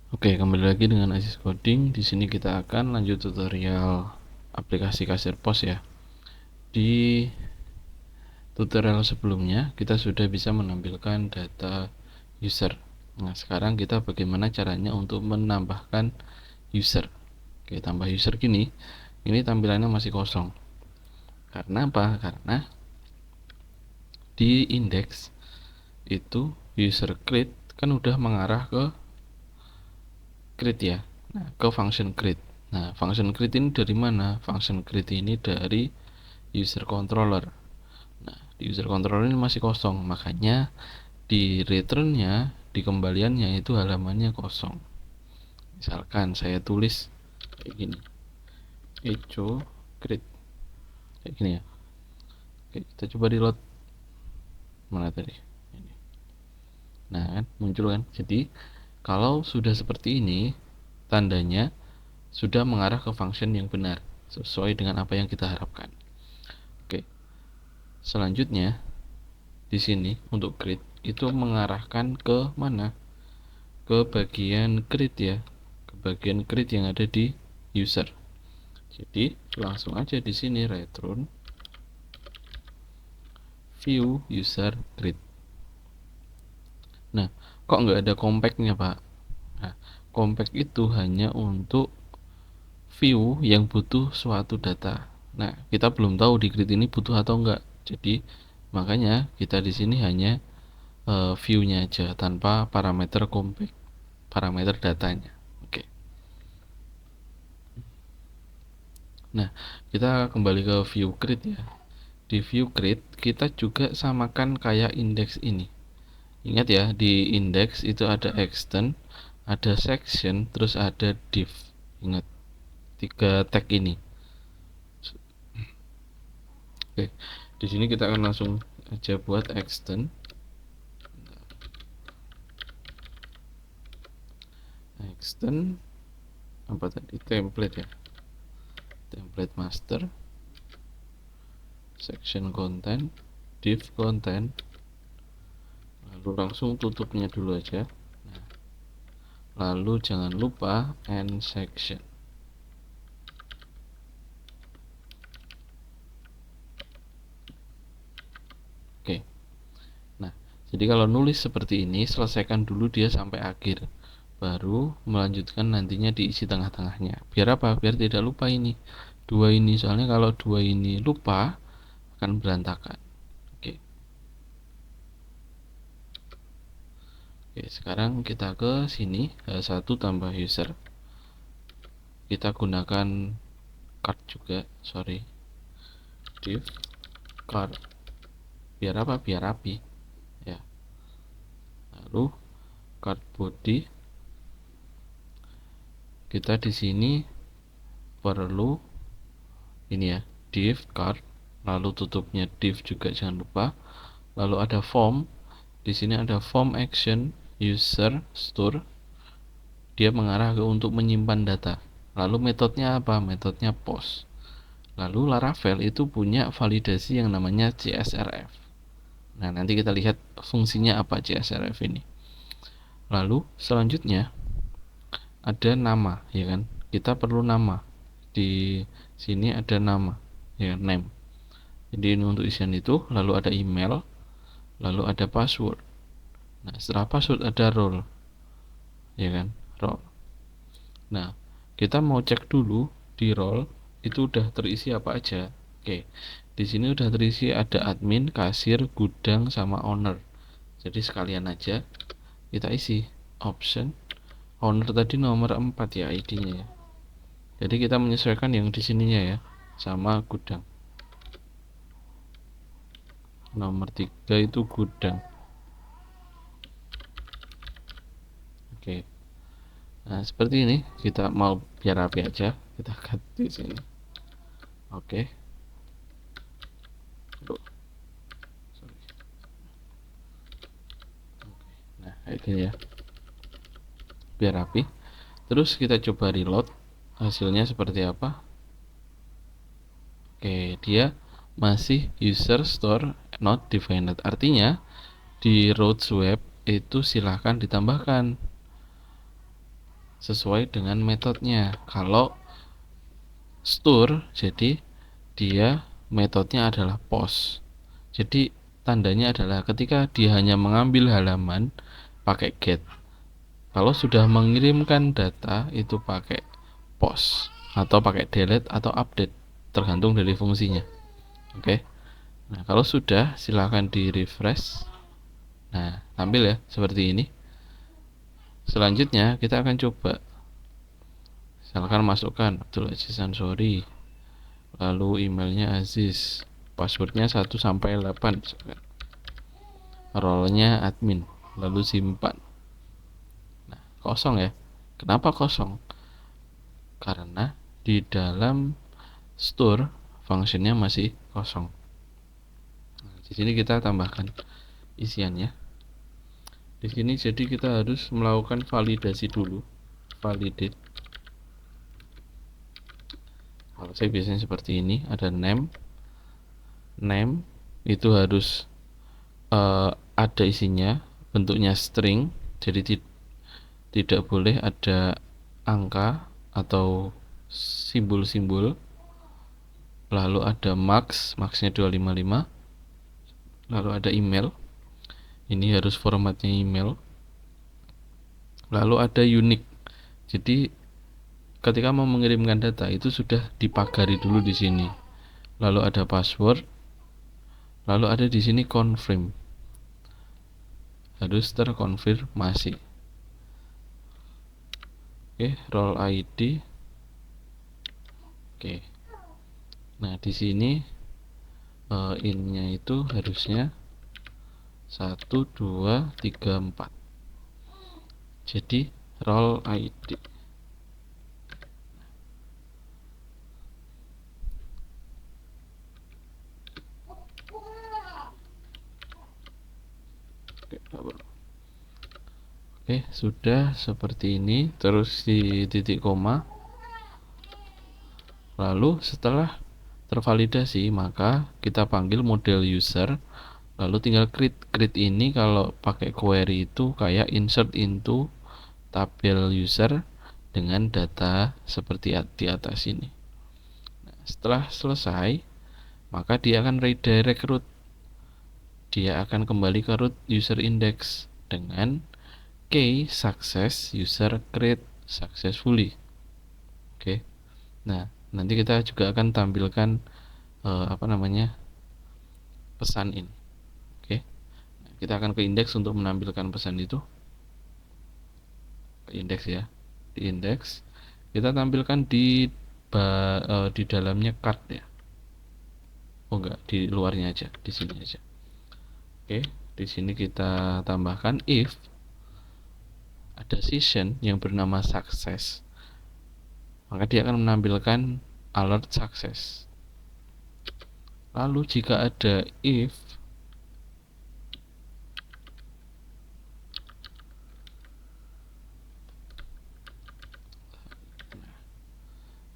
Oke, kembali lagi dengan Aziz Coding. Di sini kita akan lanjut tutorial aplikasi kasir pos ya. Di tutorial sebelumnya kita sudah bisa menampilkan data user. Nah, sekarang kita bagaimana caranya untuk menambahkan user. Oke, tambah user gini. Ini tampilannya masih kosong. Karena apa? Karena di index itu user create kan udah mengarah ke create ya. Nah, ke function create. Nah, function create ini dari mana? Function create ini dari user controller. Nah, di user controller ini masih kosong, makanya di returnnya, di kembaliannya itu halamannya kosong. Misalkan saya tulis kayak gini, echo create kayak gini ya. Oke, kita coba di load. Mana tadi? Ini. Nah, kan muncul kan. Jadi kalau sudah seperti ini, tandanya sudah mengarah ke function yang benar sesuai dengan apa yang kita harapkan. Oke. Selanjutnya di sini untuk create itu mengarahkan ke mana? Ke bagian create ya. Ke bagian create yang ada di user. Jadi langsung aja di sini return view user create. Nah, kok nggak ada compactnya Pak? Nah, compact itu hanya untuk view yang butuh suatu data. Nah, kita belum tahu di grid ini butuh atau enggak. Jadi, makanya kita di sini hanya view-nya aja tanpa parameter compact, parameter datanya. Oke. Nah, kita kembali ke view grid ya. Di view grid kita juga samakan kayak index ini. Ingat ya, di index itu ada extend, ada section, terus ada div. Ingat tiga tag ini. Oke, di sini kita akan langsung aja buat extend. Extend apa tadi? Template ya. Template master, section content, div content. Lalu langsung tutupnya dulu aja. Nah, lalu jangan lupa end section. Oke. Nah, jadi kalau nulis seperti ini, selesaikan dulu dia sampai akhir. Baru melanjutkan nantinya diisi tengah-tengahnya. Biar apa? Biar tidak lupa ini. Dua ini, soalnya kalau dua ini lupa akan berantakan. Oke. Oke, sekarang kita ke sini, satu tambah user. Kita gunakan card juga, sorry. Div card. Biar apa? Biar rapi. Ya. Lalu card body, kita di sini perlu ini ya, div card, lalu tutupnya div juga jangan lupa. Lalu ada form, di sini ada form action user store, dia mengarah ke untuk menyimpan data. Lalu metodenya apa? Metodenya post. Lalu Laravel itu punya validasi yang namanya CSRF. Nah, nanti kita lihat fungsinya apa CSRF ini. Lalu selanjutnya ada nama, ya kan? Kita perlu nama. Di sini ada nama, ya, name. Jadi ini untuk isian itu, lalu ada email, lalu ada password. Nah, setelah password ada role, ya kan? Role. Nah, kita mau cek dulu di role itu udah terisi apa aja. Oke. Di sini udah terisi ada admin, kasir, gudang sama owner. Jadi sekalian aja kita isi option. Owner tadi nomor 4 ya ID-nya ya. Jadi kita menyesuaikan yang di sininya ya sama gudang. Nomor 3 itu gudang. Oke. Nah, seperti ini kita mau biar rapi aja, kita ganti sini. Oke. Nah, kayak gini ya. Biar rapi. Terus kita coba reload. Hasilnya seperti apa? Oke, dia masih user store not defined. Artinya di routes web itu silahkan ditambahkan sesuai dengan metodenya. Kalau store, jadi dia metodenya adalah post. Jadi tandanya adalah ketika dia hanya mengambil halaman pakai get. Kalau sudah mengirimkan data itu pakai post atau pakai delete atau update, tergantung dari fungsinya. Oke. Nah, kalau sudah silakan di refresh. Nah, tampil ya seperti ini. Selanjutnya kita akan coba, misalkan masukkan Abdul Aziz Ansori, lalu emailnya Aziz, passwordnya 1 sampai 8, role-nya admin, lalu simpan. Nah, kosong ya. Kenapa kosong? Karena di dalam store fungsinya masih kosong. Nah, di sini kita tambahkan isiannya. Di sini jadi kita harus melakukan validasi dulu, validate. Kalau saya biasanya seperti ini, ada name itu harus ada isinya, bentuknya string, jadi tidak boleh ada angka atau simbol-simbol. Lalu ada max-nya 255. Lalu ada email, ini harus formatnya email. Lalu ada unique, jadi ketika mau mengirimkan data itu sudah dipagari dulu di sini. Lalu ada password, lalu ada di sini confirm, harus terkonfirmasi. Oke, role ID. Oke. Nah, di sini innya itu harusnya 1 2 3 4. Jadi role ID. Oke, sudah seperti ini. Terus di titik koma. Lalu setelah tervalidasi, maka kita panggil model user. Lalu tinggal create ini kalau pakai query itu kayak insert into tabel user dengan data seperti di atas ini. Nah, setelah selesai, maka dia akan redirect root. Dia akan kembali ke root user index dengan key success user create successfully. Oke. Nah, nanti kita juga akan tampilkan pesan ini. Oke. Nah, kita akan ke indeks untuk menampilkan pesan itu. Ke indeks ya. Di indeks kita tampilkan di dalamnya card ya. Oh enggak, di luarnya aja, di sini aja. Oke, di sini kita tambahkan if ada session yang bernama success, maka dia akan menampilkan alert success. Lalu jika ada if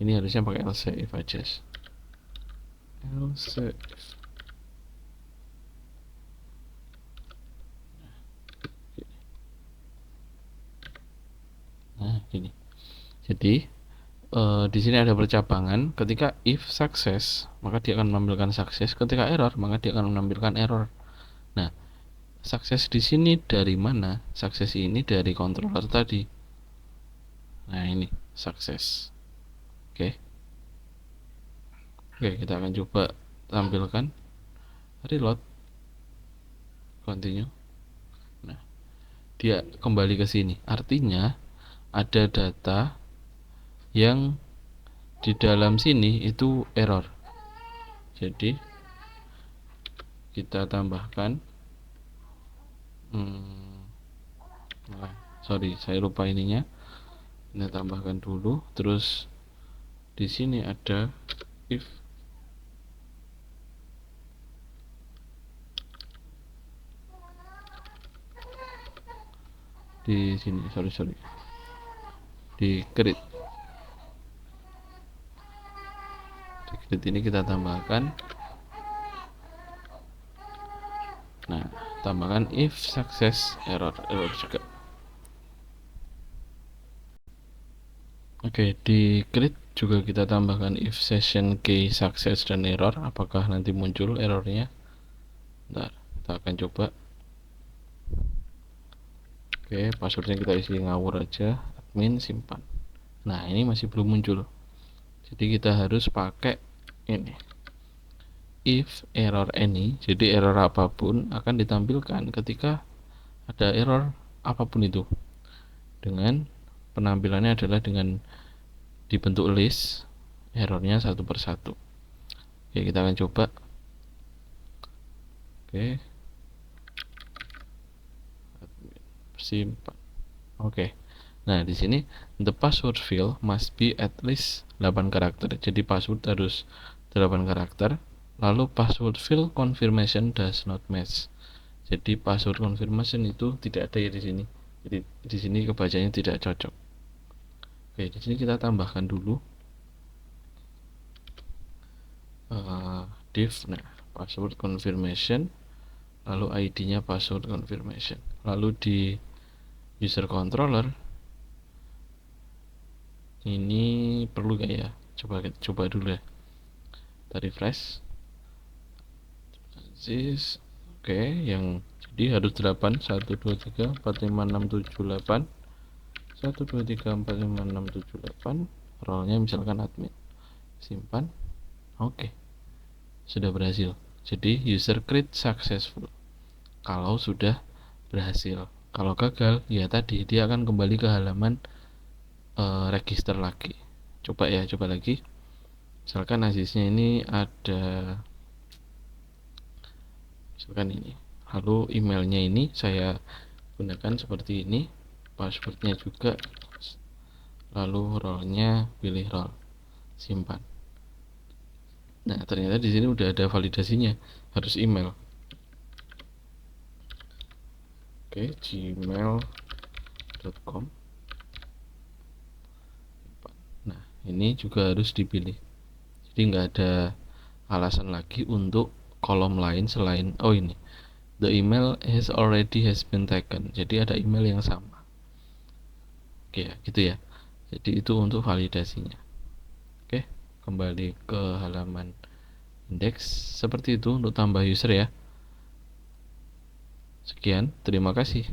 ini harusnya pakai else if aja. Else if. Nah, gini. Jadi di sini ada percabangan. Ketika if success, maka dia akan menampilkan sukses. Ketika error, maka dia akan menampilkan error. Nah, sukses di sini dari mana? Sukses ini dari controller tadi. Nah, ini sukses. Oke. Oke, kita akan coba tampilkan. Reload. Continue. Nah, dia kembali ke sini. Artinya ada data yang di dalam sini itu error. Jadi kita tambahkan sorry, saya lupa ininya. Kita tambahkan dulu. Terus di sini ada if. Di sini, sorry. Di create. Di create ini kita tambahkan. Nah, tambahkan if success error juga. Oke, di create juga kita tambahkan if session key success dan error, apakah nanti muncul errornya. Bentar, kita akan coba. Oke, passwordnya kita isi ngawur aja, admin simpan. Nah, ini masih belum muncul, jadi kita harus pakai ini if error any. Jadi error apapun akan ditampilkan ketika ada error apapun itu, dengan penampilannya adalah dengan dibentuk list errornya satu persatu. Oke, kita akan coba. Oke, simpan. Oke, nah di sini the password field must be at least 8 karakter. Jadi password harus 8 karakter. Lalu password field confirmation does not match. Jadi password confirmation itu tidak ada ya di sini. Jadi di sini kebacanya tidak cocok. Oke, di sini kita tambahkan dulu div. Nah, password confirmation, lalu ID-nya password confirmation. Lalu di user controller ini perlu gak ya? Coba dulu ya. Kita refresh. Oke, yang jadi harus 8 1 2 3 4 5 6 7 8 1 2 3 4 5 6 7 8. Role-nya misalkan admin. Simpan. Oke, sudah berhasil. Jadi user create successful kalau sudah berhasil. Kalau gagal, ya tadi dia akan kembali ke halaman register lagi. Coba ya, coba lagi. Misalkan asisnya ini ada, misalkan ini. Lalu emailnya ini saya gunakan seperti ini, passwordnya juga, lalu role-nya pilih role, simpan. Nah, ternyata di sini udah ada validasinya, harus email. Oke, gmail.com. Nah, ini juga harus dipilih. Jadi nggak ada alasan lagi untuk kolom lain selain ini. The email has been taken. Jadi ada email yang sama. Oke, ya, gitu ya. Jadi itu untuk validasinya. Oke, kembali ke halaman indeks. Seperti itu untuk tambah user ya. Sekian, terima kasih.